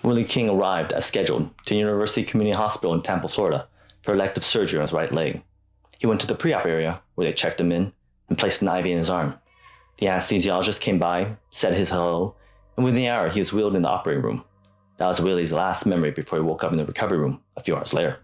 Willie King arrived as scheduled to University Community Hospital in Tampa, Florida for elective surgery on his right leg. He went to the pre-op area where they checked him in and placed an IV in his arm. The anesthesiologist came by, said his hello, and within the hour he was wheeled in the operating room. That was Willie's last memory before he woke up in the recovery room a few hours later.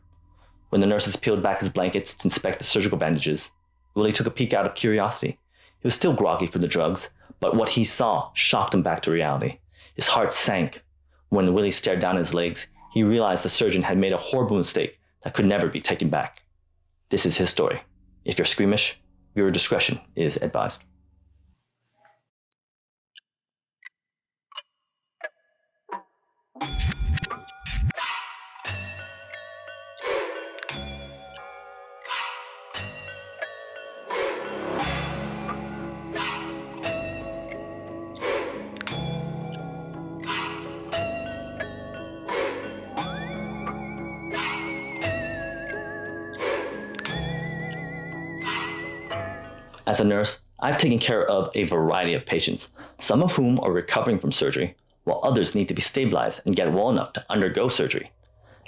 When the nurses peeled back his blankets to inspect the surgical bandages, Willie took a peek out of curiosity. He was still groggy from the drugs, but what he saw shocked him back to reality. His heart sank. When Willie stared down his legs, he realized the surgeon had made a horrible mistake that could never be taken back. This is his story. If you're squeamish, viewer discretion is advised. As a nurse, I've taken care of a variety of patients, some of whom are recovering from surgery, while others need to be stabilized and get well enough to undergo surgery.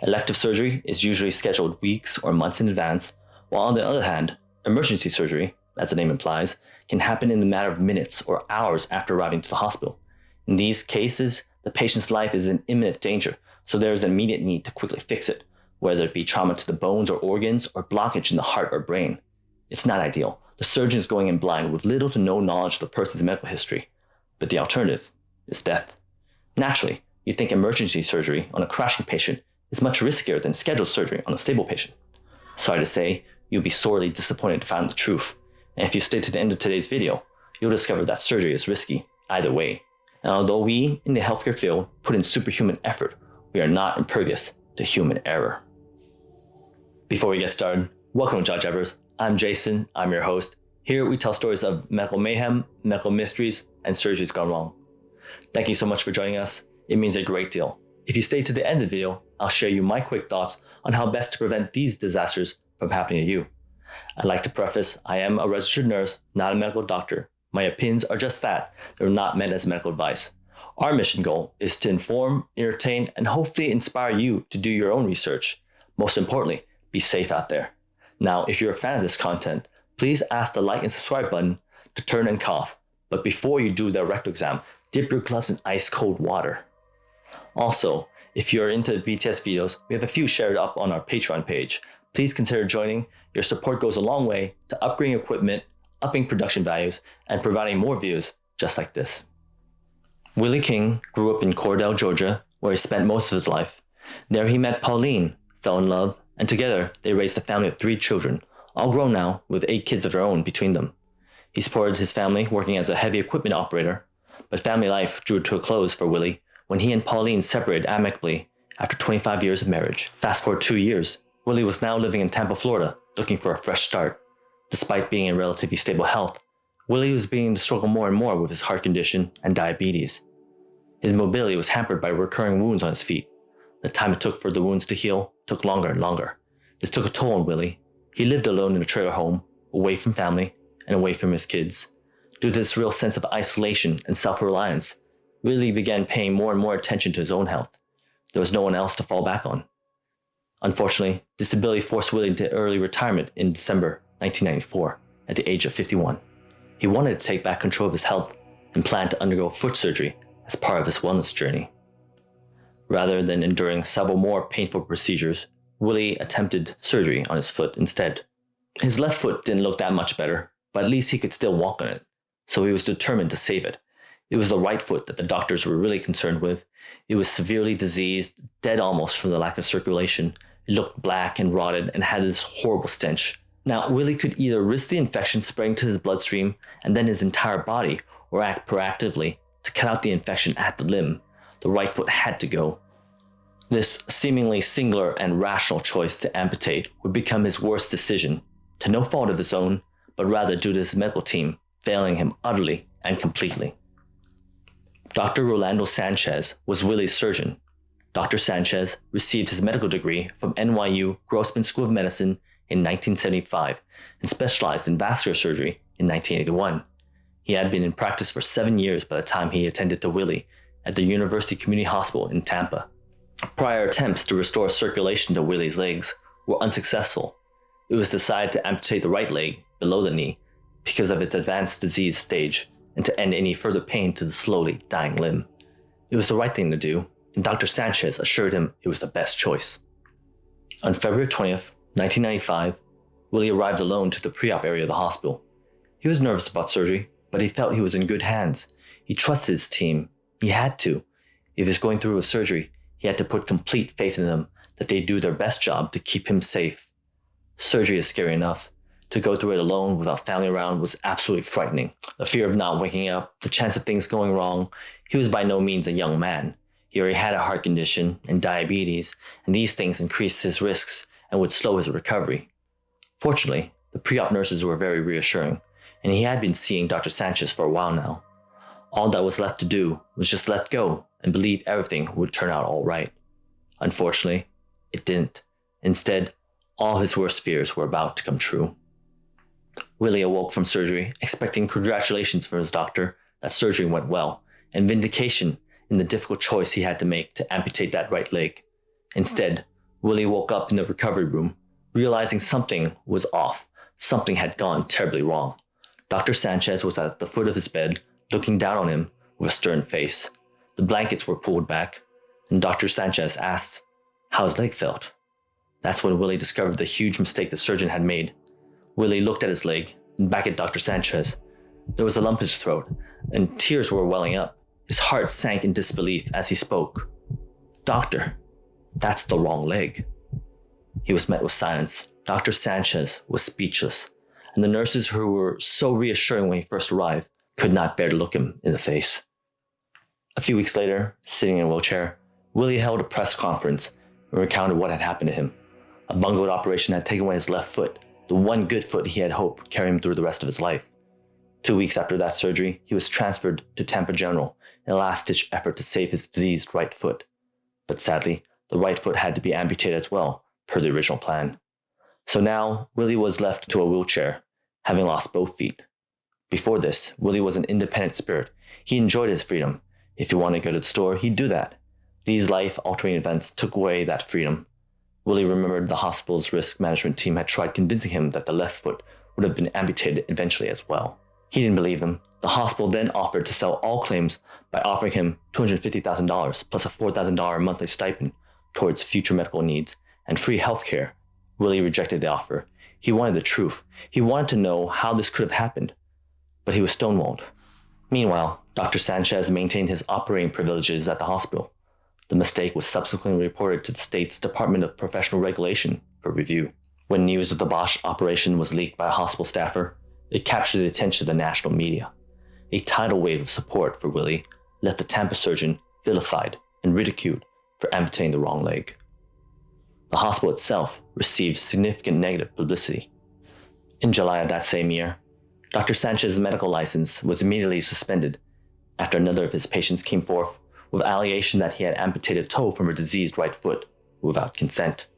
Elective surgery is usually scheduled weeks or months in advance, while on the other hand, emergency surgery, as the name implies, can happen in a matter of minutes or hours after arriving to the hospital. In these cases, the patient's life is in imminent danger, so there is an immediate need to quickly fix it, whether it be trauma to the bones or organs or blockage in the heart or brain. It's not ideal. The surgeon is going in blind with little to no knowledge of the person's medical history, but the alternative is death. Naturally, you'd think emergency surgery on a crashing patient is much riskier than scheduled surgery on a stable patient. Sorry to say, you'll be sorely disappointed to find the truth, and if you stay to the end of today's video, you'll discover that surgery is risky either way. And although we in the healthcare field put in superhuman effort, we are not impervious to human error. Before we get started, welcome to JAWjabbers. I'm Jason, I'm your host. Here we tell stories of medical mayhem, medical mysteries, and surgeries gone wrong. Thank you so much for joining us. It means a great deal. If you stay to the end of the video, I'll share you my quick thoughts on how best to prevent these disasters from happening to you. I'd like to preface, I am a registered nurse, not a medical doctor. My opinions are just that. They're not meant as medical advice. Our mission goal is to inform, entertain, and hopefully inspire you to do your own research. Most importantly, be safe out there. Now, if you're a fan of this content, please ask the like and subscribe button to turn and cough. But before you do the rectal exam, dip your gloves in ice cold water. Also, if you're into BTS videos, we have a few shared up on our Patreon page. Please consider joining. Your support goes a long way to upgrading equipment, upping production values, and providing more views just like this. Willie King grew up in Cordell, Georgia, where he spent most of his life. There he met Pauline, fell in love, and together they raised a family of 3 children, all grown now with 8 kids of their own between them. He supported his family working as a heavy equipment operator, but family life drew to a close for Willie when he and Pauline separated amicably after 25 years of marriage. Fast forward 2 years, Willie was now living in Tampa, Florida, looking for a fresh start. Despite being in relatively stable health, Willie was beginning to struggle more and more with his heart condition and diabetes. His mobility was hampered by recurring wounds on his feet. The time it took for the wounds to heal took longer and longer. This took a toll on Willie. He lived alone in a trailer home, away from family and away from his kids. Due to this real sense of isolation and self-reliance, Willie began paying more and more attention to his own health. There was no one else to fall back on. Unfortunately, disability forced Willie into early retirement in December 1994 at the age of 51. He wanted to take back control of his health and planned to undergo foot surgery as part of his wellness journey. Rather than enduring several more painful procedures, Willie attempted surgery on his foot instead. His left foot didn't look that much better, but at least he could still walk on it, so he was determined to save it. It was the right foot that the doctors were really concerned with. It was severely diseased, dead almost from the lack of circulation. It looked black and rotted and had this horrible stench. Now, Willie could either risk the infection spreading to his bloodstream and then his entire body, or act proactively to cut out the infection at the limb. The right foot had to go. This seemingly singular and rational choice to amputate would become his worst decision, to no fault of his own, but rather due to his medical team failing him utterly and completely. Dr. Rolando Sanchez was Willie's surgeon. Dr. Sanchez received his medical degree from NYU Grossman School of Medicine in 1975 and specialized in vascular surgery in 1981. He had been in practice for 7 years by the time he attended to Willie at the University Community Hospital in Tampa. Prior attempts to restore circulation to Willie's legs were unsuccessful. It was decided to amputate the right leg below the knee because of its advanced disease stage and to end any further pain to the slowly dying limb. It was the right thing to do, and Dr. Sanchez assured him it was the best choice. On February 20th, 1995, Willie arrived alone to the pre-op area of the hospital. He was nervous about surgery, but he felt he was in good hands. He trusted his team. He had to. If he was going through with surgery, he had to put complete faith in them that they'd do their best job to keep him safe. Surgery is scary enough. To go through it alone without family around was absolutely frightening. The fear of not waking up, the chance of things going wrong. He was by no means a young man. He already had a heart condition and diabetes, and these things increased his risks and would slow his recovery. Fortunately, the pre-op nurses were very reassuring, and he had been seeing Dr. Sanchez for a while now. All that was left to do was just let go and believe everything would turn out all right. Unfortunately, it didn't. Instead, all his worst fears were about to come true. Willie awoke from surgery, expecting congratulations from his doctor that surgery went well, and vindication in the difficult choice he had to make to amputate that right leg. Instead, Willie woke up in the recovery room, realizing something was off. Something had gone terribly wrong. Dr. Sanchez was at the foot of his bed, looking down on him with a stern face. The blankets were pulled back, and Dr. Sanchez asked how his leg felt. That's when Willie discovered the huge mistake the surgeon had made. Willie looked at his leg and back at Dr. Sanchez. There was a lump in his throat, and tears were welling up. His heart sank in disbelief as he spoke. "Doctor, that's the wrong leg." He was met with silence. Dr. Sanchez was speechless, and the nurses who were so reassuring when he first arrived could not bear to look him in the face. A few weeks later, sitting in a wheelchair, Willie held a press conference and recounted what had happened to him. A bungled operation had taken away his left foot, the one good foot he had hoped would carry him through the rest of his life. 2 weeks after that surgery, he was transferred to Tampa General in a last-ditch effort to save his diseased right foot. But sadly, the right foot had to be amputated as well, per the original plan. So now, Willie was left to a wheelchair, having lost both feet. Before this, Willie was an independent spirit. He enjoyed his freedom. If he wanted to go to the store, he'd do that. These life-altering events took away that freedom. Willie remembered the hospital's risk management team had tried convincing him that the left foot would have been amputated eventually as well. He didn't believe them. The hospital then offered to sell all claims by offering him $250,000 plus a $4,000 monthly stipend towards future medical needs and free health care. Willie rejected the offer. He wanted the truth. He wanted to know how this could have happened, but he was stonewalled. Meanwhile, Dr. Sanchez maintained his operating privileges at the hospital. The mistake was subsequently reported to the state's Department of Professional Regulation for review. When news of the botched operation was leaked by a hospital staffer, it captured the attention of the national media. A tidal wave of support for Willie left the Tampa surgeon vilified and ridiculed for amputating the wrong leg. The hospital itself received significant negative publicity. In July of that same year, Dr. Sanchez's medical license was immediately suspended after another of his patients came forth with allegation that he had amputated a toe from her diseased right foot without consent.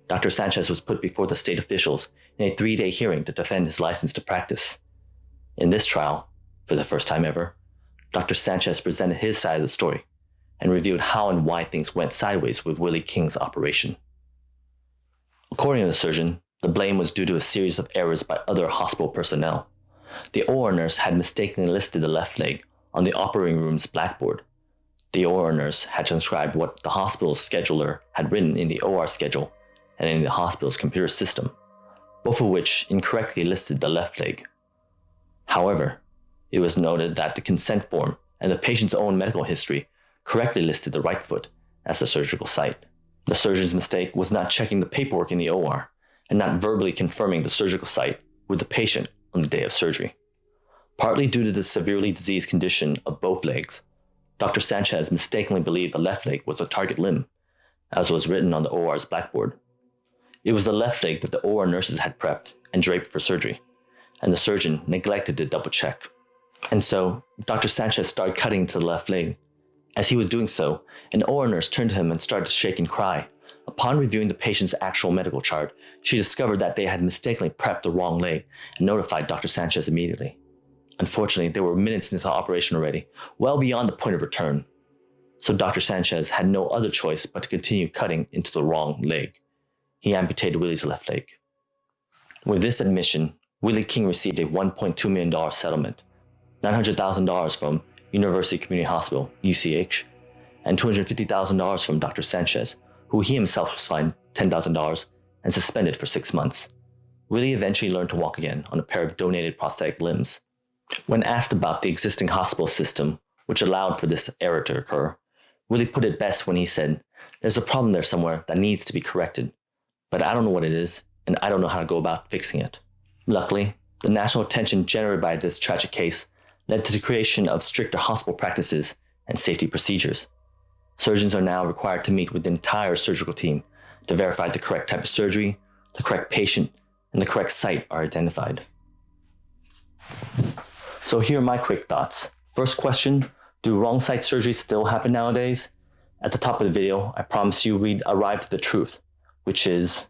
Dr. Sanchez was put before the state officials in a 3-day hearing to defend his license to practice. In this trial, for the first time ever, Dr. Sanchez presented his side of the story and revealed how and why things went sideways with Willie King's operation. According to the surgeon, the blame was due to a series of errors by other hospital personnel. The OR nurse had mistakenly listed the left leg on the operating room's blackboard. The OR nurse had transcribed what the hospital's scheduler had written in the OR schedule and in the hospital's computer system, both of which incorrectly listed the left leg. However, it was noted that the consent form and the patient's own medical history correctly listed the right foot as the surgical site. The surgeon's mistake was not checking the paperwork in the OR and not verbally confirming the surgical site with the patient on the day of surgery. Partly due to the severely diseased condition of both legs, Dr. Sanchez mistakenly believed the left leg was the target limb, as was written on the OR's blackboard. It was the left leg that the OR nurses had prepped and draped for surgery, and the surgeon neglected to double check. And so, Dr. Sanchez started cutting to the left leg. As he was doing so, an OR nurse turned to him and started to shake and cry. Upon reviewing the patient's actual medical chart, she discovered that they had mistakenly prepped the wrong leg and notified Dr. Sanchez immediately. Unfortunately, they were minutes into the operation already, well beyond the point of return. so Dr. Sanchez had no other choice but to continue cutting into the wrong leg. He amputated Willie's left leg. With this admission, Willie King received a $1.2 million settlement, $900,000 from University Community Hospital, UCH, and $250,000 from Dr. Sanchez, who he himself was fined $10,000 and suspended for 6 months. Willie eventually learned to walk again on a pair of donated prosthetic limbs. When asked about the existing hospital system, which allowed for this error to occur, Willie put it best when he said, "There's a problem there somewhere that needs to be corrected, but I don't know what it is, and I don't know how to go about fixing it." Luckily, the national attention generated by this tragic case led to the creation of stricter hospital practices and safety procedures. Surgeons are now required to meet with the entire surgical team to verify the correct type of surgery, the correct patient, and the correct site are identified. So here are my quick thoughts. First question, do wrong site surgeries still happen nowadays? At the top of the video, I promise you we'd arrive at the truth, which is,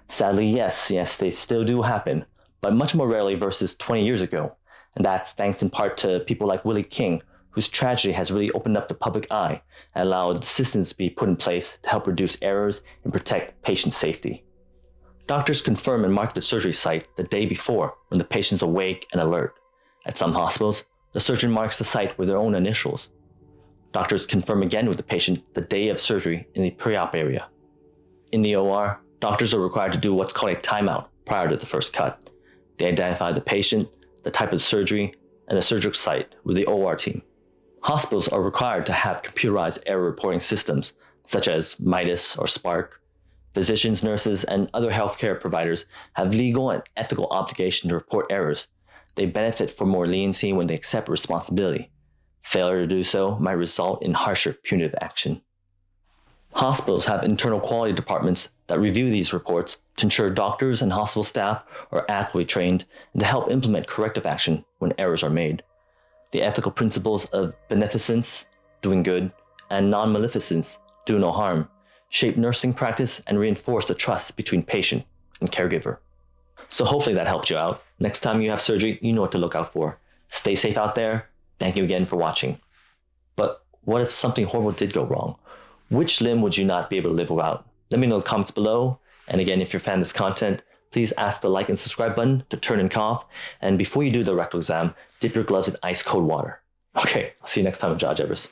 sadly, yes, they still do happen, but much more rarely versus 20 years ago. And that's thanks in part to people like Willie King, whose tragedy has really opened up the public eye and allowed systems to be put in place to help reduce errors and protect patient safety. Doctors confirm and mark the surgery site the day before when the patient's awake and alert. At some hospitals, the surgeon marks the site with their own initials. Doctors confirm again with the patient the day of surgery in the pre-op area. In the OR, doctors are required to do what's called a timeout prior to the first cut. They identify the patient, the type of surgery, and the surgical site with the OR team. Hospitals are required to have computerized error reporting systems, such as Midas or Spark. Physicians, nurses, and other healthcare providers have legal and ethical obligation to report errors. They benefit from more leniency when they accept responsibility. Failure to do so might result in harsher punitive action. Hospitals have internal quality departments that review these reports to ensure doctors and hospital staff are adequately trained and to help implement corrective action when errors are made. The ethical principles of beneficence, doing good, and non-maleficence, do no harm, shape nursing practice and reinforce the trust between patient and caregiver. So hopefully that helped you out. Next time you have surgery, you know what to look out for. Stay safe out there. Thank you again for watching. But what if something horrible did go wrong? Which limb would you not be able to live without? Let me know in the comments below. And again, if you're a fan of this content, please ask the like and subscribe button to turn and cough. And before you do the rectal exam, dip your gloves in ice cold water. Okay, I'll see you next time with JAWjabbers.